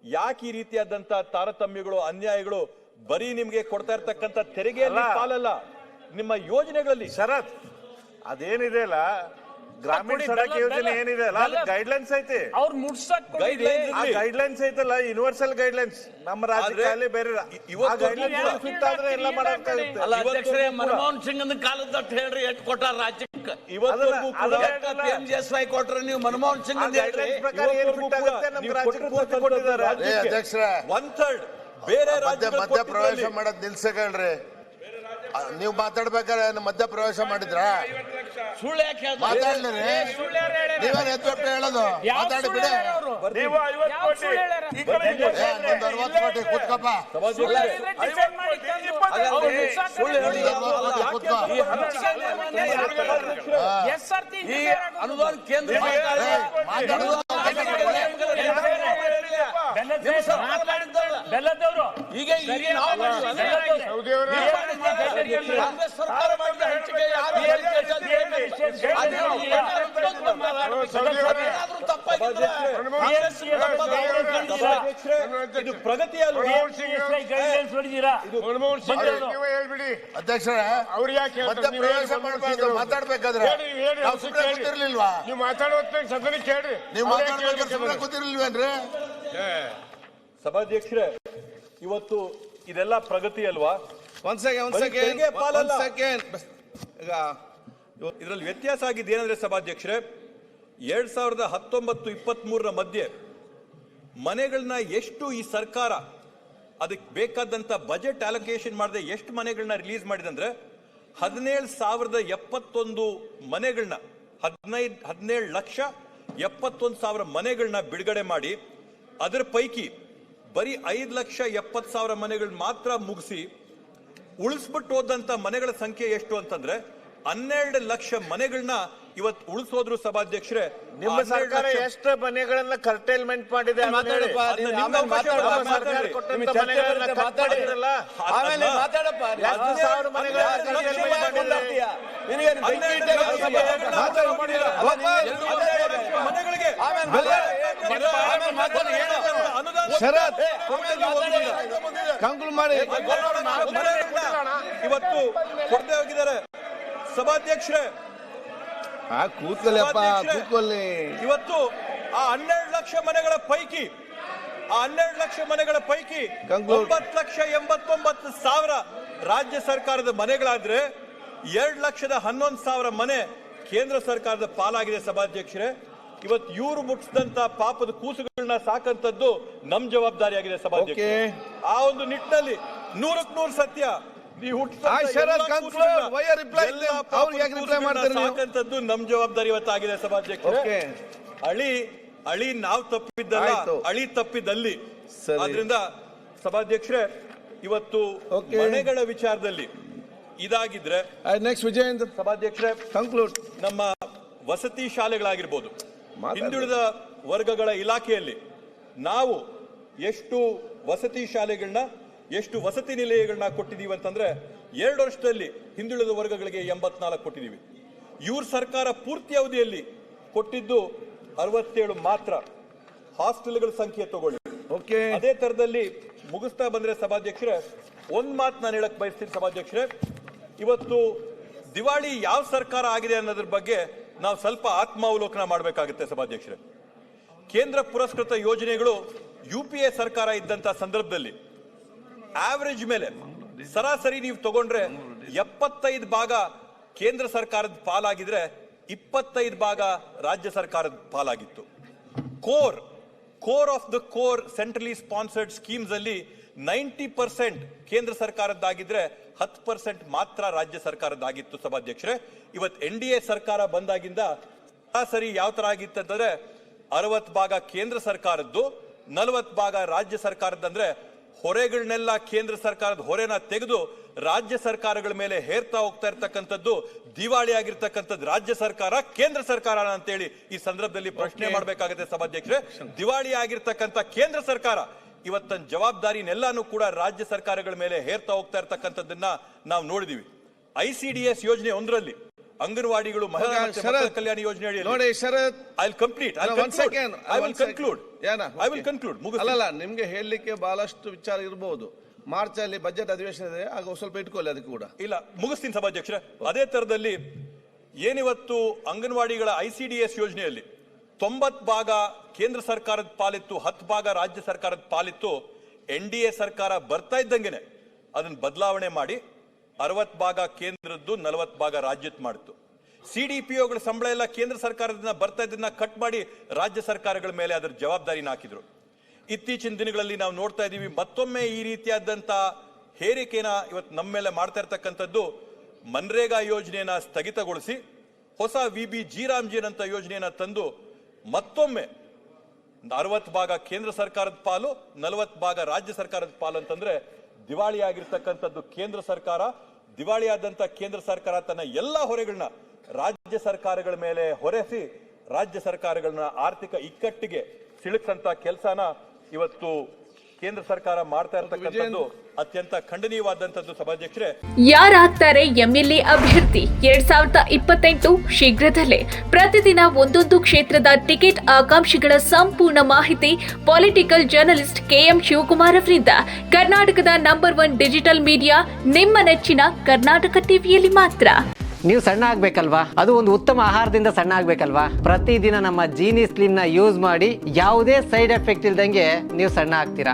ಯಾಕೆ ಈ ರೀತಿಯಾದಂತ ತಾರತಮ್ಯಗಳು ಅನ್ಯಾಯಗಳು ಬರೀ ನಿಮ್ಗೆ ಕೊಡ್ತಾ ಇರ್ತಕ್ಕಂಥ ತೆರಿಗೆಯಲ್ಲಿ ಪಾಲಲ್ಲ, ನಿಮ್ಮ ಯೋಜನೆಗಳಲ್ಲಿ ಶರತ್ ಅದೇನಿದೆ ಅಲ್ಲ ಗ್ರಾಮೀಣ ಸಡಕ್ ಯೋಜನೆ ಏನಿದೆ ಅಲ್ಲ ಅದು ಗೈಡ್ಲೈನ್ಸ್ ಐತೆ, ಅವ್ರು ಮುಟ್ಸಕ್ ಗೈಡ್ಲೈನ್ಸ್ ಐತಲ್ಲ ಯೂನಿವರ್ಸಲ್ ಗೈಡ್ಲೈನ್ಸ್ ನಮ್ಮ ರಾಜ್ಯದಲ್ಲಿ ಬೇರೆ ಫಿಟ್ ಆದ್ರೆ ಎಲ್ಲ ಮಾಡಕ್ಕಾಗುತ್ತೆ. ಅಧ್ಯಕ್ಷರೇ ಮನಮೋಹನ್ ಸಿಂಗ್ ಕಾಲದ ಹೇಳ್ರಿ ಎಷ್ಟು ಕೊಟ್ಟಾರ ರಾಜ್ಯಕ್ಕೆ ಇವತ್ತವರೆಗೂ PMGSY ಕೊಟ್ರೆ ನೀವು ಮನಮೋಹನ್ ಸಿಂಗ್ ಪ್ರಕಾರ ಏನು ಫಿಟ್ ಆಗುತ್ತೆ ನಮ್ಮ ರಾಜ್ಯಕ್ಕೆ ಪೂರ್ತಿ ಕೊಟ್ಟಿದ್ದಾರೆ. ಅಧ್ಯಕ್ಷರೇ 1/3 ಬೇರೆ ರಾಜ್ಯಗಳು ಮಧ್ಯ ಪ್ರವೇಶ ಮಾಡೋದ್ ನಿಲ್ಸಕಳ್ರಿ. ನೀವು ಮಾತಾಡ್ಬೇಕಾದ್ರೆ ಮಧ್ಯ ಪ್ರವೇಶ ಮಾಡಿದ್ರ ಸುಳ್ಳು ಯಾಕೆ ಮಾತಾಡ್ಲಿ ನೀವೇನ್ ಎದ್ದು ಹೇಳೋದು ಮಾತಾಡಿ ಬಿಡಿ. 60 ಕೋಟಿ ಕೂತ್ಕಪ್ಪ ಈ ಅನುದಾನ ಕೇಂದ್ರ ಬೆಲ್ಲದವರು ಈಗ ಕಾಂಗ್ರೆಸ್ ಸರ್ಕಾರ ಮಾಡಿದ ಹಂಚಿಕೆ ಇದು ಪ್ರಗತಿ ಅಧ್ಯಕ್ಷರೇ ಮಧ್ಯ ಪ್ರವೇಶ ಮಾಡಬಾರ್ದು. ಮಾತಾಡ್ಬೇಕಾದ್ರೆ ಕೂತಿರ್ಲಿಲ್ವಾ? ನೀವು ಮಾತಾಡೋದ್ ಸದನ ಕೇಳ್ರಿ. ನೀವು ಮಾತಾಡ್ಬೇಕಾದ್ರೆ ಸುಮ್ಮನೆ ಕೂತಿರ್ಲಿಲ್ವೇನ್ರಿ? ಸಭಾಧ್ಯಕ್ಷರೇ, ಇವತ್ತು ಇದೆಲ್ಲ ಪ್ರಗತಿ ಅಲ್ವಾ? ಒಂದ್ ಸೆಕೆಂಡ್ ಈಗ ಇದರಲ್ಲಿ ವ್ಯತ್ಯಾಸ ಆಗಿದ್ದು ಏನಂದ್ರೆ ಸಭಾಧ್ಯಕ್ಷರೇ, 2019-23 ಮಧ್ಯೆ ಮನೆಗಳನ್ನ ಎಷ್ಟು ಈ ಸರ್ಕಾರ ಅದಕ್ಕೆ ಬೇಕಾದಂತ ಬಜೆಟ್ ಅಲೋಕೇಶನ್ ಮಾಡದೆ ಎಷ್ಟು ಮನೆಗಳನ್ನ ರಿಲೀಸ್ ಮಾಡಿದಂದ್ರೆ 17,071 ಮನೆಗಳನ್ನ 17,71,000 ಮನೆಗಳನ್ನ ಬಿಡುಗಡೆ ಮಾಡಿ ಅದರ ಪೈಕಿ ಬರೀ 5,70,000 ಮನೆಗಳು ಮಾತ್ರ ಮುಗಿಸಿ ಉಳಿಸ್ಬಿಟ್ಟು ಹೋದಂತ ಮನೆಗಳ ಸಂಖ್ಯೆ ಎಷ್ಟು ಅಂತಂದ್ರೆ 12 ಲಕ್ಷ ಮನೆಗಳನ್ನ ಇವತ್ತು ಉಳಿಸೋದ್ರು ಸಭಾಧ್ಯಕ್ಷರೇ. ನಿಮ್ಮ ಸರ್ಕಾರ ಎಷ್ಟು ಮನೆಗಳನ್ನ ಕರ್ಟೇಲ್ಮೆಂಟ್ ಮಾಡಿದೆ? ಇವತ್ತು ಕೊಡದೆ ಹೋಗಿದ್ದಾರೆ ಸಭಾಧ್ಯಕ್ಷರೇ. ಇವತ್ತು ಆ 12 ಲಕ್ಷ ಮನೆಗಳ ಪೈಕಿ 9,89,000 ರಾಜ್ಯ ಸರ್ಕಾರದ ಮನೆಗಳಾದ್ರೆ 2,11,000 ಮನೆ ಕೇಂದ್ರ ಸರ್ಕಾರದ ಪಾಲಾಗಿದೆ ಸಭಾಧ್ಯಕ್ಷರೇ. ಇವತ್ತು ಇವರು ಮುಟ್ಟಿಸಿದಂತ ಪಾಪದ ಕೂಸುಗಳನ್ನ ಸಾಕಂತದ್ದು ನಮ್ ಜವಾಬ್ದಾರಿಯಾಗಿದೆ ಸಭಾಧ್ಯಕ್ಷರೇ. ಆ ಒಂದು ನಿಟ್ಟಿನಲ್ಲಿ 100% ಸತ್ಯ. ಸಾಕಂತದ್ದು ನಮ್ ಜವಾಬ್ದಾರಿ ಇವತ್ತಾಗಿದೆ ಸಭಾಧ್ಯಕ್ಷರೇ. ಅಳಿ ನಾವು ತಪ್ಪಿದ್ದಲ್ಲ, ಅಳಿ ತಪ್ಪಿದ್ದಲ್ಲಿ. ಆದ್ರಿಂದ ಸಭಾಧ್ಯಕ್ಷರೇ, ಇವತ್ತು ಮನೆಗಳ ವಿಚಾರದಲ್ಲಿ ಇದಾಗಿದ್ರೆ ನೆಕ್ಸ್ಟ್ ವಿಜಯೇಂದ್ರ ಸಭಾಧ್ಯಕ್ಷರೇ, ಕನ್ಕ್ಲೂಡ್. ನಮ್ಮ ವಸತಿ ಶಾಲೆಗಳಾಗಿರ್ಬೋದು, ಹಿಂದುಳಿದ ವರ್ಗಗಳ ಇಲಾಖೆಯಲ್ಲಿ ನಾವು ಎಷ್ಟು ವಸತಿ ಶಾಲೆಗಳನ್ನ ಎಷ್ಟು ವಸತಿ ನಿಲಯಗಳನ್ನ ಕೊಟ್ಟಿದೀವಿ ಅಂತಂದ್ರೆ 2 ವರ್ಷದಲ್ಲಿ ಹಿಂದುಳಿದ ವರ್ಗಗಳಿಗೆ 84 ಕೊಟ್ಟಿದೀವಿ. ಇವ್ರ ಸರ್ಕಾರ ಪೂರ್ತಿ ಅವಧಿಯಲ್ಲಿ ಕೊಟ್ಟಿದ್ದು 67 ಮಾತ್ರ. ಹಾಸ್ಟೆಲ್ಗಳ ಸಂಖ್ಯೆ ತಗೊಳ್ಳಿ. ಅದೇ ತರದಲ್ಲಿ ಮುಗಿಸ್ತಾ ಬಂದ್ರೆ ಸಭಾಧ್ಯಕ್ಷರೇ, ಒಂದ್ ಮಾತು ನಾನು ಹೇಳಕ್ ಬಯಸ್ತೀನಿ ಸಭಾಧ್ಯಕ್ಷರೇ. ಇವತ್ತು ದಿವಾಳಿ ಯಾವ ಸರ್ಕಾರ ಆಗಿದೆ ಅನ್ನೋದ್ರ ಬಗ್ಗೆ ನಾವು ಸ್ವಲ್ಪ ಆತ್ಮಾವಲೋಕನ ಮಾಡಬೇಕಾಗುತ್ತೆ ಸಭಾಧ್ಯಕ್ಷರೇ. ಕೇಂದ್ರ ಪುರಸ್ಕೃತ ಯೋಜನೆಗಳು UPA ಸರ್ಕಾರ ಇದ್ದಂತ ಸಂದರ್ಭದಲ್ಲಿ ಆವರೇಜ್ ಮೇಲೆ ಸರಾಸರಿ ನೀವು ತಗೊಂಡ್ರೆ 75 ಭಾಗ ಕೇಂದ್ರ ಸರ್ಕಾರದ ಪಾಲಾಗಿದ್ರೆ 25 ಭಾಗ ರಾಜ್ಯ ಸರ್ಕಾರದ ಪಾಲಾಗಿತ್ತು. Core of the core centrally sponsored schemes ಅಲ್ಲಿ 90% ಕೇಂದ್ರ ಸರ್ಕಾರದ್ದಾಗಿದ್ರೆ 10% ಮಾತ್ರ ರಾಜ್ಯ ಸರ್ಕಾರದ್ದಾಗಿತ್ತು ಸಭಾಧ್ಯಕ್ಷರೇ. ಇವತ್ತು NDA ಸರ್ಕಾರ ಬಂದಾಗಿಂದ ಸರಾಸರಿ ಯಾವ ತರ ಆಗಿತ್ತು ಅಂತಂದ್ರೆ 60 ಭಾಗ ಕೇಂದ್ರ ಸರ್ಕಾರದ್ದು, 40 ಭಾಗ ರಾಜ್ಯ ಸರ್ಕಾರದಂದ್ರೆ ಹೊರೆಗಳನ್ನೆಲ್ಲ ಕೇಂದ್ರ ಸರ್ಕಾರದ ಹೊರೆನ ತೆಗೆದು ರಾಜ್ಯ ಸರ್ಕಾರಗಳ ಮೇಲೆ ಹೇರ್ತಾ ಹೋಗ್ತಾ ಇರ್ತಕ್ಕಂಥದ್ದು ದಿವಾಳಿ ಆಗಿರ್ತಕ್ಕಂಥದ್ದು ರಾಜ್ಯ ಸರ್ಕಾರ, ಕೇಂದ್ರ ಸರ್ಕಾರ ಅಂತೇಳಿ ಈ ಸಂದರ್ಭದಲ್ಲಿ ಪ್ರಶ್ನೆ ಮಾಡಬೇಕಾಗುತ್ತೆ ಸಭಾಧ್ಯಕ್ಷರೇ. ದಿವಾಳಿ ಆಗಿರ್ತಕ್ಕಂಥ ಕೇಂದ್ರ ಸರ್ಕಾರ ಇವತ್ತನ ಜವಾಬ್ದಾರಿನೆಲ್ಲಾನು ಕೂಡ ರಾಜ್ಯ ಸರ್ಕಾರಗಳ ಮೇಲೆ ಹೇರ್ತಾ ಹೋಗ್ತಾ ಇರ್ತಕ್ಕಂಥದ್ದನ್ನ ನಾವು ನೋಡಿದೀವಿ. ICDS ಯೋಜನೆ 1ರಲ್ಲಿ ಅಂಗನವಾಡಿಗಳು ಮಹಿಳಾ ಮತ್ತು ಮಕ್ಕಳ ಶರತ್ ಕಲ್ಯಾಣ ಯೋಜನೆ ನೋಡಿ ಅಡಿಯಲ್ಲಿ ಶರತ್ I'll complete. I'll one second. conclude. ಏನ? I will conclude. ಮುಗಿಸ್ತೀನಿ. ಅಲ್ಲಲ್ಲ ನಿಮ್ಗೆ ಹೇಳಲಿಕ್ಕೆ ಬಹಳಷ್ಟು ವಿಚಾರ ಇರಬಹುದು. ಮಾರ್ಚ್ ಅಲ್ಲಿ ಬಜೆಟ್ ಅಧಿವೇಶನ ಇದೆ, ಆಗ ಸ್ವಲ್ಪ ಇಟ್ಕೊಳ್ಳಿ ಅದಕ್ಕೆ ಕೂಡ. ಇಲ್ಲ, ಮುಗಿಸ್ತೀನಿ ಸಭಾಧ್ಯಕ್ಷರೇ. ಅದೇ ತರದಲ್ಲಿ ಏನಿವತ್ತು ಅಂಗನವಾಡಿಗಳ ICDS ಯೋಜನೆಯಲ್ಲಿ 90 ಭಾಗ ಕೇಂದ್ರ ಸರ್ಕಾರದ ಪಾಲಿತ್ತು, 10 ಭಾಗ ರಾಜ್ಯ ಸರ್ಕಾರದ ಪಾಲಿತ್ತು. NDA ಸರ್ಕಾರ ಬರ್ತಾ ಇದ್ದಂಗೆನೆ ಅದನ್ನ ಬದಲಾವಣೆ ಮಾಡಿ 60 ಭಾಗ ಕೇಂದ್ರದ್ದು, 40 ಭಾಗ ರಾಜ್ಯದ ಮಾಡಿತ್ತು. CDPOಗಳ ಸಂಬಳ ಎಲ್ಲ ಕೇಂದ್ರ ಸರ್ಕಾರದಿಂದ ಬರ್ತಾ ಇದ್ದನ್ನ ಕಟ್ ಮಾಡಿ ರಾಜ್ಯ ಸರ್ಕಾರಗಳ ಮೇಲೆ ಅದರ ಜವಾಬ್ದಾರಿನ ಹಾಕಿದ್ರು. ಇತ್ತೀಚಿನ ದಿನಗಳಲ್ಲಿ ನಾವು ನೋಡ್ತಾ ಇದೀವಿ, ಮತ್ತೊಮ್ಮೆ ಈ ರೀತಿಯಾದಂತ ಹೇರಿಕೆನ ಇವತ್ತು ನಮ್ಮ ಮೇಲೆ ಮಾಡ್ತಾ ಇರ್ತಕ್ಕಂಥದ್ದು. ಮನ್ರೇಗಾ ಯೋಜನೆಯನ್ನ ಸ್ಥಗಿತಗೊಳಿಸಿ ಹೊಸ VBG ರಾಮ್ಜೀನ್ ಅಂತ ಯೋಜನೆಯನ್ನ ತಂದು ಮತ್ತೊಮ್ಮೆ 60 ಭಾಗ ಕೇಂದ್ರ ಸರ್ಕಾರದ ಪಾಲು, 40 ಭಾಗ ರಾಜ್ಯ ಸರ್ಕಾರದ ಪಾಲು ಅಂತಂದ್ರೆ ದಿವಾಳಿಯಾಗಿರ್ತಕ್ಕಂಥದ್ದು ಕೇಂದ್ರ ಸರ್ಕಾರ. ದಿವಾಳಿಯಾದಂತ ಕೇಂದ್ರ ಸರ್ಕಾರ ತನ್ನ ಎಲ್ಲ ಹೊರೆಗಳನ್ನ ರಾಜ್ಯ ಸರ್ಕಾರಗಳ ಮೇಲೆ ಹೊರೆಸಿ ರಾಜ್ಯ ಸರ್ಕಾರಗಳನ್ನ ಆರ್ಥಿಕ ಇಕ್ಕಟ್ಟಿಗೆ ಸಿಲುಕಂತ ಕೆಲಸನ ಇವತ್ತು ಕೇಂದ್ರ ಸರ್ಕಾರ ಮಾಡ್ತಾ ಇರತಕ್ಕಂಥದ್ದು ಅತ್ಯಂತ ಖಂಡನೀಯವಾದಂತದ್ದು. ಸಭಾಧ್ಯಕ್ಷರೇ, ಯಾರಾಗ್ತಾರೆ ಎಂಎಲ್ಎ ಅಭ್ಯರ್ಥಿ 2028 ಶೀಘ್ರದಲ್ಲೇ. ಪ್ರತಿದಿನ ಒಂದೊಂದು ಕ್ಷೇತ್ರದ ಟಿಕೆಟ್ ಆಕಾಂಕ್ಷಿಗಳ ಸಂಪೂರ್ಣ ಮಾಹಿತಿ ಪೊಲಿಟಿಕಲ್ ಜರ್ನಲಿಸ್ಟ್ KM ಶಿವಕುಮಾರ್ ಅವರಿಂದ. ಕರ್ನಾಟಕದ ನಂಬರ್ 1 ಡಿಜಿಟಲ್ ಮೀಡಿಯಾ ನಿಮ್ಮ ನೆಚ್ಚಿನ ಕರ್ನಾಟಕ ಟಿವಿಯಲ್ಲಿ ಮಾತ್ರ. ನೀವು ಸಣ್ಣ ಆಗ್ಬೇಕಲ್ವಾ? ಅದು ಒಂದು ಉತ್ತಮ ಆಹಾರದಿಂದ ಸಣ್ಣ ಆಗ್ಬೇಕಲ್ವಾ? ಪ್ರತಿದಿನ ನಮ್ಮ ಜೀನಿ ಸ್ಲಿಮ್ ನ ಯೂಸ್ ಮಾಡಿ ಯಾವುದೇ ಸೈಡ್ ಎಫೆಕ್ಟ್ ಇಲ್ದಂಗೆ ನೀವು ಸಣ್ಣ ಆಗ್ತೀರಾ.